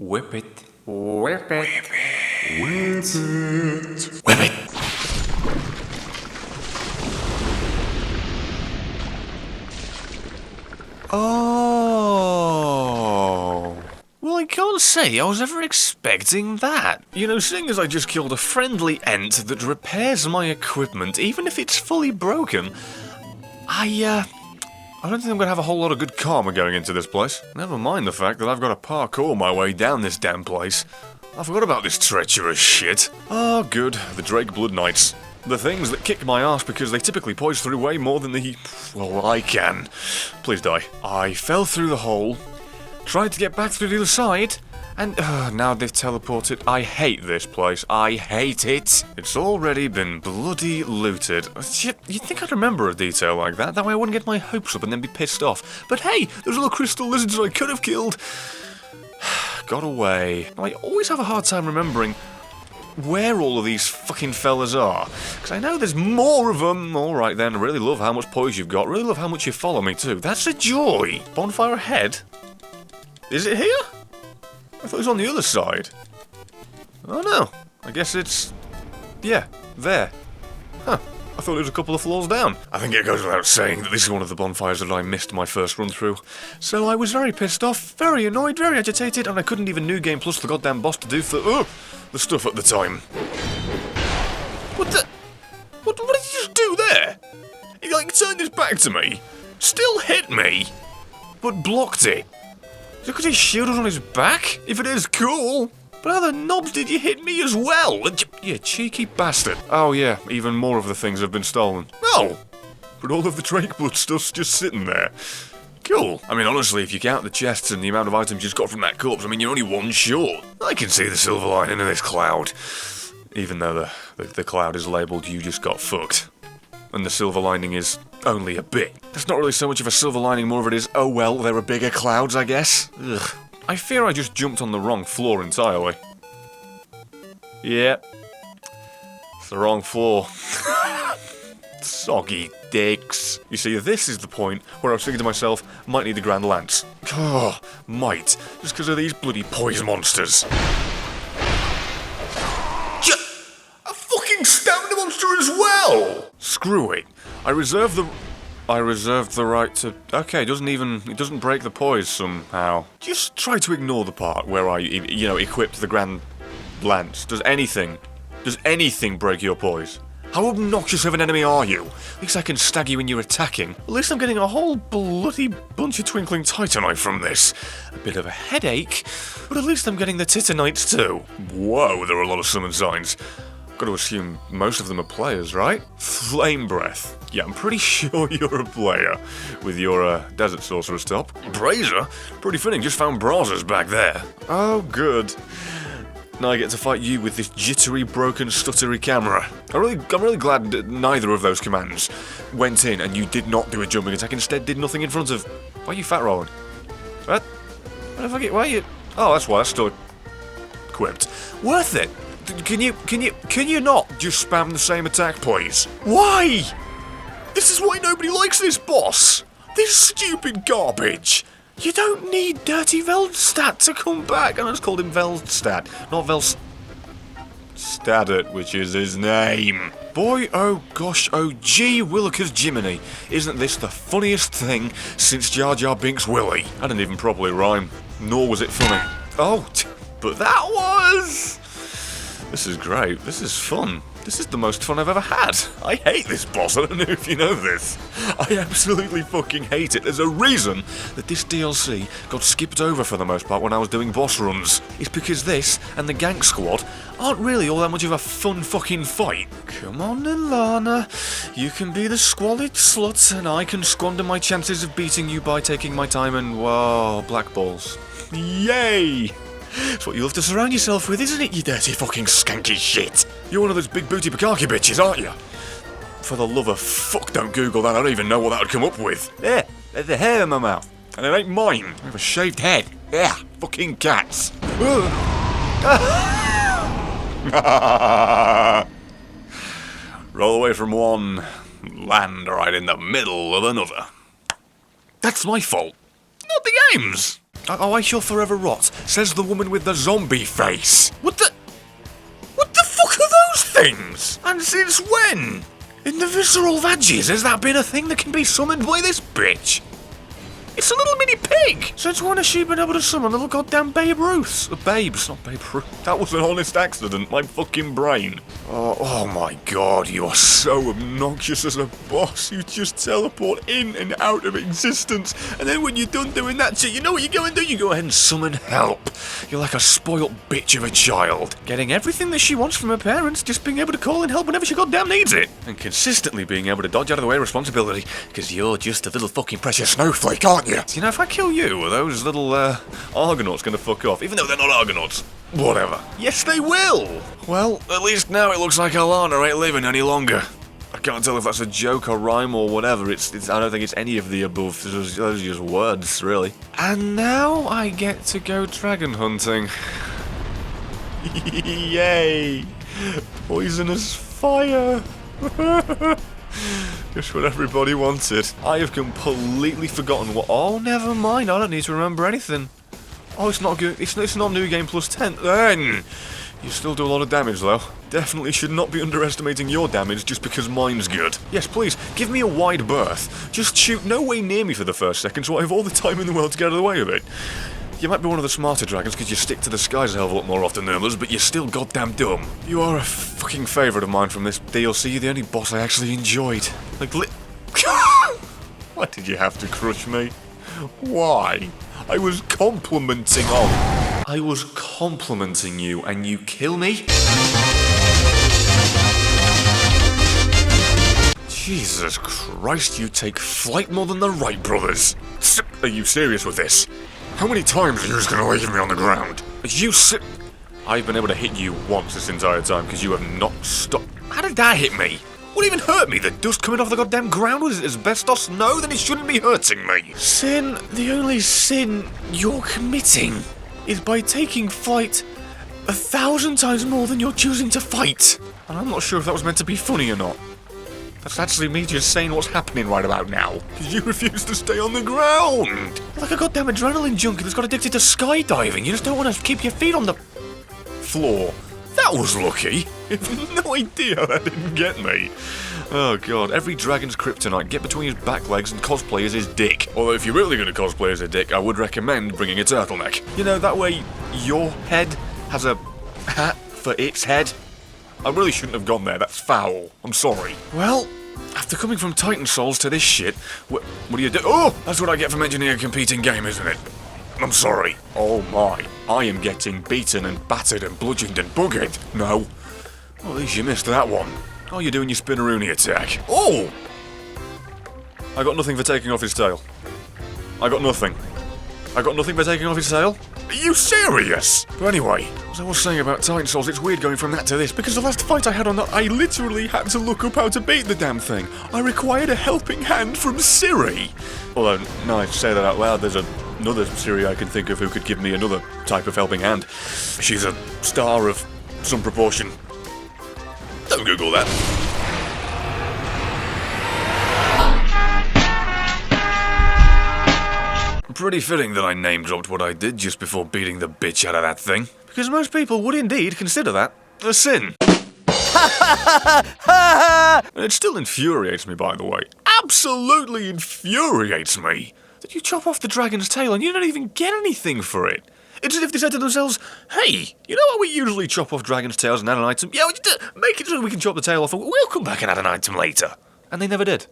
Whip it. Whip it. Whip it. Whip it. Oh. Well, I can't say I was ever expecting that. You know, seeing as I just killed a friendly ent that repairs my equipment, even if it's fully broken, I don't think I'm gonna have a whole lot of good karma going into this place. Never mind the fact that I've got to parkour my way down this damn place. I forgot about this treacherous shit. Oh, good. The Drake Blood Knights. The things that kick my ass because they typically poise through way more than well, I can. Please die. I fell through the hole, tried to get back through the other side, and now they've teleported. I hate this place. I hate it. It's already been bloody looted. Shit, you'd think I'd remember a detail like that. That way I wouldn't get my hopes up and then be pissed off. But hey, those little crystal lizards I could have killed got away. I always have a hard time remembering where all of these fucking fellas are, because I know there's more of them. Alright then, I really love how much poise you've got, really love how much you follow me too. That's a joy. Bonfire ahead? Is it here? I thought it was on the other side. Oh no, I guess it's... yeah, there. Huh, I thought it was a couple of floors down. I think it goes without saying that this is one of the bonfires that I missed my first run through. So I was very pissed off, very annoyed, very agitated, and I couldn't even New Game Plus the goddamn boss to do the stuff at the time. What did you just do there? He like turned his back to me, still hit me, but blocked it. Is it because his shield was on his back? If it is, cool. But how the knobs did you hit me as well? You cheeky bastard. Oh yeah, even more of the things have been stolen. No! But all of the Drake Blood stuff's just sitting there. Cool. I mean, honestly, if you count the chests and the amount of items you just got from that corpse, I mean, you're only one short. I can see the silver lining of this cloud. Even though the cloud is labelled, you just got fucked. And the silver lining is only a bit. That's not really so much of a silver lining, more of it is, oh well, there are bigger clouds, I guess. Ugh. I fear I just jumped on the wrong floor entirely. Yep. It's the wrong floor. Soggy dicks. You see, this is the point where I was thinking to myself, might need a Grand Lance. Oh, might. Just because of these bloody poison monsters. A fucking stamina monster as well! Screw it. I reserve the right to... okay, it doesn't break the poise somehow. Just try to ignore the part where I, equipped the Grand Lance. Does anything break your poise? How obnoxious of an enemy are you? At least I can stag you when you're attacking. At least I'm getting a whole bloody bunch of twinkling titanite from this. A bit of a headache, but at least I'm getting the titanites too. Whoa, there are a lot of summon signs. Got to assume most of them are players, right? Flame Breath. Yeah, I'm pretty sure you're a player with your Desert Sorcerer's top. Brazier? Pretty fitting, just found Brazzers back there. Oh, good. Now I get to fight you with this jittery, broken, stuttery camera. I'm really glad that neither of those commands went in and you did not do a jumping attack, instead did nothing in front of... Why are you fat rolling? What? What the fuck? Why are you... Oh, that's why, that's still equipped. Worth it! Can you not just spam the same attack, please? Why? This is why nobody likes this boss! This stupid garbage! You don't need Dirty Veldstat to come back! I just called him Veldstat, not Velstadet, which is his name. Boy, oh gosh, oh gee willikers Jiminy, isn't this the funniest thing since Jar Jar Binks Willy? I didn't even properly rhyme, nor was it funny. Oh, but that was... This is great. This is fun. This is the most fun I've ever had. I hate this boss. I don't know if you know this. I absolutely fucking hate it. There's a reason that this DLC got skipped over for the most part when I was doing boss runs. It's because this and the Gank Squad aren't really all that much of a fun fucking fight. Come on then, Lana. You can be the squalid slut and I can squander my chances of beating you by taking my time and, whoa, black balls. Yay! It's what you love to surround yourself with, isn't it, you dirty fucking skanky shit? You're one of those big booty Bukaki bitches, aren't you? For the love of fuck, don't Google that, I don't even know what that would come up with. There, there's a hair in my mouth. And it ain't mine. I have a shaved head. Yeah, fucking cats. Roll away from one, land right in the middle of another. That's my fault, not the game's. Oh, I shall forever rot, says the woman with the zombie face. What the fuck are those things? And since when? In the visceral veggies, has that been a thing that can be summoned by this bitch? It's a little mini pig! Since when has she been able to summon little goddamn Babe Ruths? Babes, not Babe Ruth. That was an honest accident, my fucking brain. Oh my god, you are so obnoxious as a boss. You just teleport in and out of existence. And then when you're done doing that shit, you know what you go and do? You go ahead and summon help. You're like a spoilt bitch of a child. Getting everything that she wants from her parents, just being able to call in help whenever she goddamn needs it. And consistently being able to dodge out of the way of responsibility, because you're just a little fucking precious snowflake, aren't you? You know, if I kill you, are those little, Argonauts gonna fuck off? Even though they're not Argonauts. Whatever. Yes, they will! Well, at least now it looks like Alana ain't living any longer. I can't tell if that's a joke or rhyme or whatever. It's I don't think it's any of the above. Those are just words, really. And now I get to go dragon hunting. Yay! Poisonous fire! Just what everybody wanted. I have completely forgotten what. Oh, never mind. I don't need to remember anything. Oh, it's not good. It's not New Game plus 10. Then you still do a lot of damage, though. Definitely should not be underestimating your damage just because mine's good. Yes, please give me a wide berth. Just shoot no way near me for the first second, so I have all the time in the world to get out of the way of it. You might be one of the smarter dragons because you stick to the skies a hell of a lot more often than others, but you're still goddamn dumb. You are a fucking favourite of mine from this DLC. You're the only boss I actually enjoyed. Like, why did you have to crush me? Why? I was complimenting I was complimenting you, and you kill me? Jesus Christ, you take flight more than the Wright brothers. Are you serious with this? How many times are you just gonna leave me on the ground? I've been able to hit you once this entire time because you have not stopped. How did that hit me? What even hurt me? The dust coming off the goddamn ground? Was it asbestos? No, then it shouldn't be hurting me. Sin, the only sin you're committing is by taking flight 1,000 times more than you're choosing to fight. And I'm not sure if that was meant to be funny or not. That's actually me just saying what's happening right about now. Because you refuse to stay on the ground. Like a goddamn adrenaline junkie that's got addicted to skydiving. You just don't want to keep your feet on the floor. That was lucky. You have no idea how that didn't get me. Oh god, every dragon's kryptonite. Get between his back legs and cosplay as his dick. Although if you're really going to cosplay as a dick, I would recommend bringing a turtleneck. You know, that way your head has a hat for its head. I really shouldn't have gone there, that's foul. I'm sorry. Well, after coming from Titan Souls to this shit, what do you do? Oh! That's what I get for mentioning a competing game, isn't it? I'm sorry. Oh my, I am getting beaten and battered and bludgeoned and buggered. No. Well, at least you missed that one. Oh, you're doing your spinneroonie attack. Oh! I got nothing for taking off his tail. I got nothing for taking off his tail? Are you serious? But anyway, as I was saying about Titan Souls, it's weird going from that to this, because the last fight I had on that, I literally had to look up how to beat the damn thing. I required a helping hand from Siri. Although, now I say that out loud, there's another Siri I can think of who could give me another type of helping hand. She's a star of some proportion. Don't Google that. Pretty fitting that I name-dropped what I did just before beating the bitch out of that thing. Because most people would indeed consider that a sin. And it still infuriates me, by the way. Absolutely infuriates me that you chop off the dragon's tail and you don't even get anything for it. It's as if they said to themselves, hey, you know how we usually chop off dragon's tails and add an item? Yeah, make it so we can chop the tail off and we'll come back and add an item later. And they never did.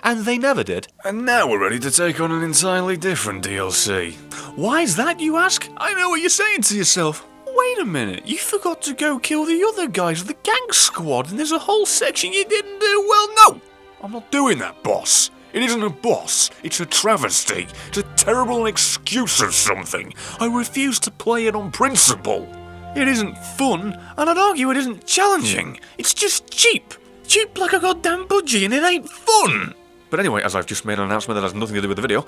And they never did. And now we're ready to take on an entirely different DLC. Why is that, you ask? I know what you're saying to yourself. Wait a minute, you forgot to go kill the other guys, the gang squad, and there's a whole section you didn't do. Well, no! I'm not doing that, boss. It isn't a boss, it's a travesty. It's a terrible excuse of something. I refuse to play it on principle. It isn't fun, and I'd argue it isn't challenging. It's just cheap. Cheap like a goddamn budgie, and it ain't fun. But anyway, as I've just made an announcement that has nothing to do with the video,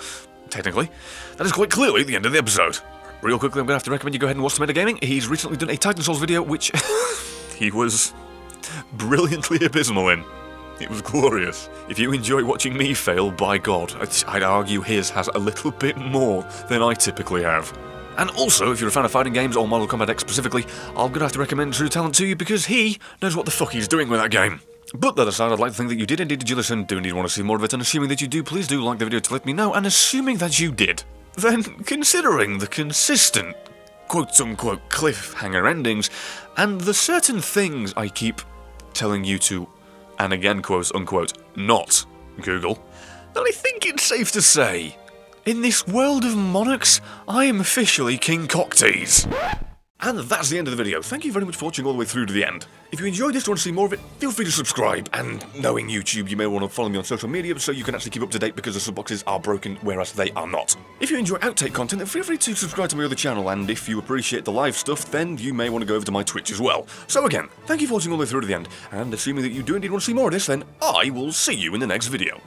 technically, that is quite clearly the end of the episode. Real quickly, I'm going to have to recommend you go ahead and watch Tomato Gaming. He's recently done a Titan Souls video, which he was brilliantly abysmal in. It was glorious. If you enjoy watching me fail, by God, I'd argue his has a little bit more than I typically have. And also, if you're a fan of fighting games, or Mortal Kombat X specifically, I'm gonna have to recommend True Talent to you because he knows what the fuck he's doing with that game. But that aside, I'd like to think that you did indeed listen, do indeed want to see more of it, and assuming that you do, please do like the video to let me know, and assuming that you did, then considering the consistent quote-unquote cliffhanger endings, and the certain things I keep telling you to, and again quote-unquote, not Google, then I think it's safe to say, in this world of monarchs, I am officially King Cocktease. And that's the end of the video. Thank you very much for watching all the way through to the end. If you enjoyed this and want to see more of it, feel free to subscribe. And knowing YouTube, you may want to follow me on social media so you can actually keep up to date because the sub boxes are broken, whereas they are not. If you enjoy outtake content, then feel free to subscribe to my other channel. And if you appreciate the live stuff, then you may want to go over to my Twitch as well. So again, thank you for watching all the way through to the end. And assuming that you do indeed want to see more of this, then I will see you in the next video.